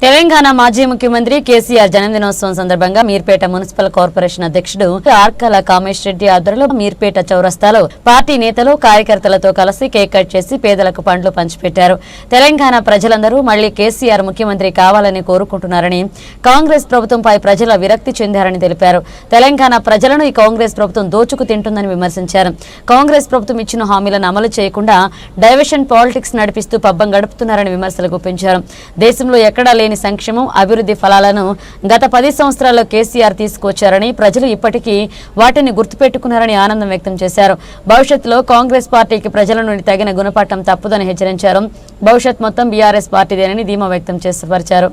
తెలంగాణ మాజీ ముఖ్యమంత్రి కేసీఆర్ జన్మదినోత్సవం సందర్భంగా మీర్పేట మున్సిపల్ కార్పొరేషన్ అధ్యక్షుడు ఆర్కాల కామేష్ రెడ్డి ఆధ్వర్యంలో మీర్పేట చౌరస్తాలో పార్టీ నేతలు కార్యకర్తలతో కలిసి కేక్ కట్ చేసి పేదలకు పండ్లు పంచిపెట్టారు. తెలంగాణ ప్రజలందరూ మళ్లీ కేసీఆర్ ముఖ్యమంత్రి కావాలని కోరుకుంటున్నారని, కాంగ్రెస్ ప్రభుత్వంపై ప్రజల విరక్తి చెందారని తెలిపారు. తెలంగాణ ప్రజలను ఈ కాంగ్రెస్ ప్రభుత్వం దోచుకు తింటుందని విమర్శించారు. కాంగ్రెస్ ప్రభుత్వం ఇచ్చిన హామీలను అమలు చేయకుండా డైవర్షన్ పాలిటిక్స్ నడిపిస్తూ పబ్బం గడుపుతున్నారని విమర్శలు గుప్పించారు. దేశంలో ఎక్కడా సంక్షేమం అభివృద్ధి ఫలాలను గత 10 సంవత్సరాల్లో కేసీఆర్ తీసుకొచ్చారని, ప్రజలు ఇప్పటికీ వాటిని గుర్తుపెట్టుకున్నారని ఆనందం వ్యక్తం చేశారు. భవిష్యత్తులో కాంగ్రెస్ పార్టీకి ప్రజల నుండి తగిన గుణపాఠం తప్పదని హెచ్చరించారు. భవిష్యత్ మొత్తం బీఆర్ఎస్ పార్టీదేనని ధీమా వ్యక్తం చేశారు.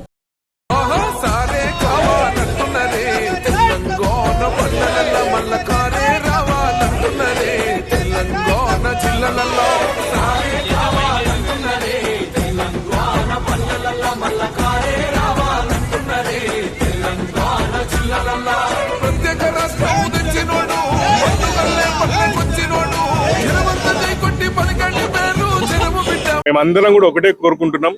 మేమందరం కూడా ఒకటే కోరుకుంటున్నాం,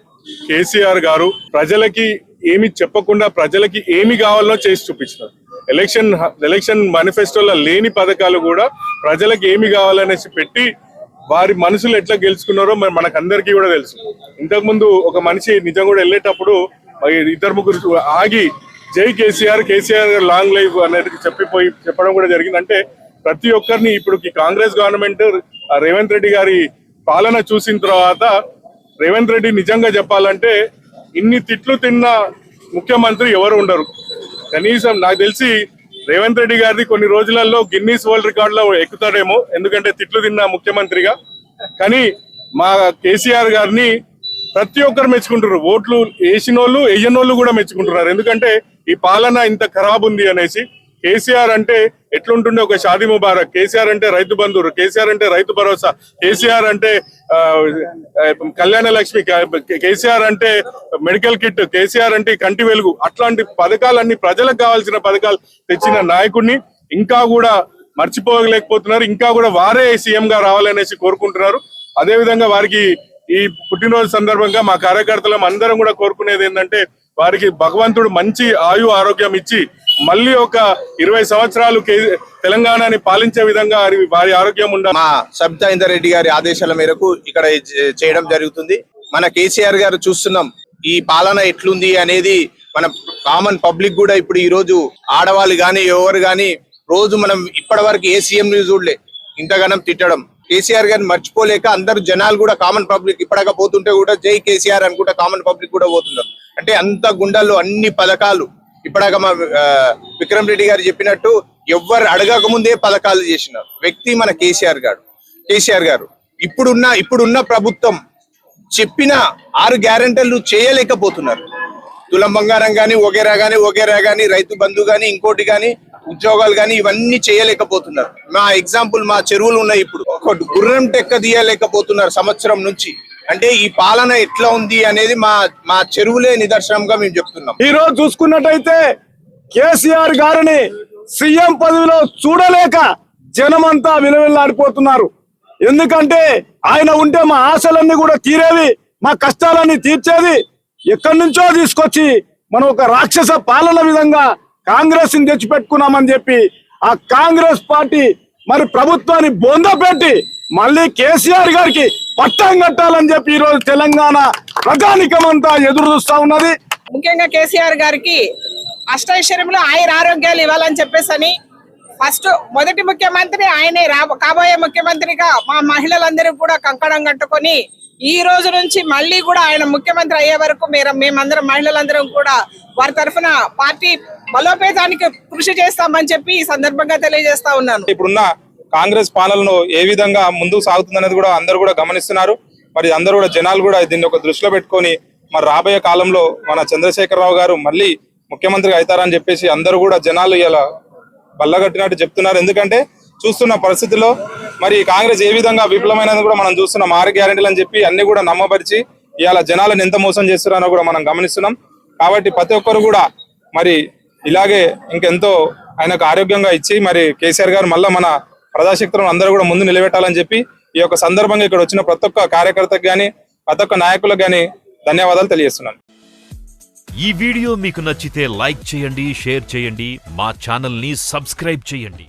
కేసీఆర్ గారు ప్రజలకి ఏమి చెప్పకుండా ప్రజలకి ఏమి కావాలో చేసి చూపించినారు. ఎలక్షన్ మేనిఫెస్టోలో లేని పథకాలు కూడా ప్రజలకు ఏమి కావాలనేసి పెట్టి వారి మనసులు ఎట్లా గెలుచుకున్నారో మనకందరికీ కూడా తెలుసు. ఇంతకుముందు ఒక మనిషి నిజం కూడా వెళ్ళేటప్పుడు 2-3 ఆగి జై కేసీఆర్, కేసీఆర్ లాంగ్ లైఫ్ అనేది చెప్పడం కూడా జరిగింది. అంటే ప్రతి ఒక్కరిని ఇప్పుడు కాంగ్రెస్ గవర్నమెంట్ రేవంత్ రెడ్డి గారి పాలన చూసిన తర్వాత రేవంత్ రెడ్డి నిజంగా చెప్పాలంటే ఇన్ని తిట్లు తిన్న ముఖ్యమంత్రి ఎవరు ఉండరు. కనీసం నాకు తెలిసి రేవంత్ రెడ్డి గారిది కొన్ని రోజులలో గిన్నీస్ వరల్డ్ రికార్డ్ లో ఎక్కుతాడేమో, ఎందుకంటే తిట్లు తిన్న ముఖ్యమంత్రిగా. కానీ మా కేసీఆర్ గారిని ప్రతి ఒక్కరు మెచ్చుకుంటారు. ఓట్లు వేసినోళ్ళు వేయనోళ్ళు కూడా మెచ్చుకుంటున్నారు. ఎందుకంటే ఈ పాలన ఇంత ఖరాబ్ ఉంది అనేసి. కేసీఆర్ అంటే ఎట్లుంటుండే ఒక షాదీ ముబారక్, కేసీఆర్ అంటే రైతు బంధువులు, కేసీఆర్ అంటే రైతు భరోసా, కేసీఆర్ అంటే కళ్యాణ లక్ష్మి, కేసీఆర్ అంటే మెడికల్ కిట్, కేసీఆర్ అంటే కంటి వెలుగు, అట్లాంటి పథకాలన్నీ ప్రజలకు కావాల్సిన పథకాలు తెచ్చిన నాయకుడిని ఇంకా కూడా మర్చిపోలేకపోతున్నారు. ఇంకా కూడా వారే సీఎం గా రావాలనేసి కోరుకుంటున్నారు. అదేవిధంగా వారికి ఈ పుట్టినరోజు సందర్భంగా మా కార్యకర్తలం అందరం కూడా కోరుకునేది ఏంటంటే వారికి భగవంతుడు మంచి ఆరోగ్యం ఇచ్చి మళ్ళీ ఒక 20 సంవత్సరాలు తెలంగాణని పాలించే విధంగా వారి ఆరోగ్యం ఉండాలి. మా సబితా ఇందర్ రెడ్డి గారి ఆదేశాల మేరకు ఇక్కడ చేయడం జరుగుతుంది. మన కేసీఆర్ గారు చూస్తున్నాం ఈ పాలన ఎట్లుంది అనేది మన కామన్ పబ్లిక్ కూడా ఇప్పుడు ఈ రోజు ఆడవాళ్ళు గాని ఎవరు గాని రోజు మనం ఇప్పటి వరకు ఏ సీఎం ని చూడలే ఇంతగానం తిట్టడం. కేసీఆర్ గారిని మర్చిపోలేక అందరు జనాలు కూడా కామన్ పబ్లిక్ ఇప్పటిగా పోతుంటే కూడా జై కేసీఆర్ అనుకుంటే కామన్ పబ్లిక్ కూడా పోతున్నారు. అంటే అంత గుండెల్లో అన్ని పథకాలు ఇప్పటిగా మా విక్రమ్ రెడ్డి గారు చెప్పినట్టు ఎవ్వరు అడగక ముందే పథకాలు చేసిన వ్యక్తి మన కేసీఆర్ గారు. ఇప్పుడున్న ప్రభుత్వం చెప్పిన 6 గ్యారెంటీలు చేయలేకపోతున్నారు. తులం బంగారం గాని ఒగేరా గాని రైతు బంధు గాని ఇంకోటి గాని ఉద్యోగాలు గాని ఇవన్నీ చేయలేకపోతున్నారు. మా ఎగ్జాంపుల్ మా చెరువులు ఉన్నాయి, ఇప్పుడు ఒక గుర్రం టెక్క తీయలేకపోతున్నారు సంవత్సరం నుంచి. అంటే ఈ పాలన ఎట్లా ఉంది అనేది మా చెరువులే నిదర్శనంగా మేము చెప్తున్నాం. ఈ రోజు చూసుకున్నట్టయితే కేసీఆర్ గారిని సీఎం పదవిలో చూడలేక జనమంతా విలవిల్లాడిపోతున్నారు. ఎందుకంటే ఆయన ఉంటే మా ఆశలన్నీ కూడా తీరేవి, మా కష్టాలన్నీ తీర్చేది. ఎక్కడి నుంచో తీసుకొచ్చి మనం ఒక రాక్షస పాలన విధంగా కాంగ్రెస్ ని తెచ్చిపెట్టుకున్నామని చెప్పి ఆ కాంగ్రెస్ పార్టీ మరి ప్రభుత్వాన్ని బొందపెట్టి మళ్ళీ కేసీఆర్ గారికి పట్టం కట్టాలని చెప్పి ఈ రోజు తెలంగాణ ప్రజానికమంతా ఎదురు చూస్తా ఉన్నది. ముఖ్యంగా కేసీఆర్ గారికి అష్టైశ్వర్యంలో ఆరోగ్యాలు ఇవ్వాలని చెప్పేసి ఫస్ట్ మొదటి ముఖ్యమంత్రి ఆయనే, కాబోయే ముఖ్యమంత్రిగా మా మహిళలందరూ కూడా కంకణం కట్టుకొని ఈ రోజు నుంచి మళ్ళీ కూడా ఆయన ముఖ్యమంత్రి అయ్యే వరకు మేమందరం మహిళలందరం కూడా వారి తరఫున పార్టీ బలోపేతానికి కృషి చేస్తామని చెప్పి ఈ సందర్భంగా తెలియజేస్తా ఉన్నాను. ఇప్పుడున్న కాంగ్రెస్ పాలనలో ఏ విధంగా ముందుకు సాగుతుందనేది కూడా అందరూ కూడా గమనిస్తున్నారు. మరి అందరూ కూడా జనాలు కూడా దీన్ని ఒక దృష్టిలో పెట్టుకొని మరి రాబోయే కాలంలో మన చంద్రశేఖరరావు గారు మళ్ళీ ముఖ్యమంత్రి అవుతారని చెప్పేసి అందరూ కూడా జనాలు ఇలా బల్లగట్టినట్టు చెప్తున్నారు. ఎందుకంటే చూస్తున్న పరిస్థితిలో మరి కాంగ్రెస్ ఏ విధంగా విఫలమైనది కూడా మనం చూస్తున్నాం. 6 గ్యారెంటీలు అని చెప్పి అన్ని కూడా నమ్మపరిచి ఇవాళ జనాలను ఎంత మోసం చేస్తున్నారో కూడా మనం గమనిస్తున్నాం. కాబట్టి ప్రతి ఒక్కరు కూడా మరి ఇలాగే ఇంకెంతో ఆయనకు ఆరోగ్యంగా ఇచ్చి మరి కేసీఆర్ గారు మళ్ళీ మన ప్రజాశక్తులను అందరూ కూడా ముందు నిలబెట్టాలని చెప్పి ఈ యొక్క సందర్భంగా ఇక్కడ వచ్చిన ప్రతి ఒక్క కార్యకర్తకు గాని ప్రతి ఒక్క నాయకులకు గాని ధన్యవాదాలు తెలియజేస్తున్నాను. ఈ వీడియో మీకు నచ్చితే లైక్ చేయండి, షేర్ చేయండి, మా ఛానల్ని సబ్స్క్రైబ్ చేయండి.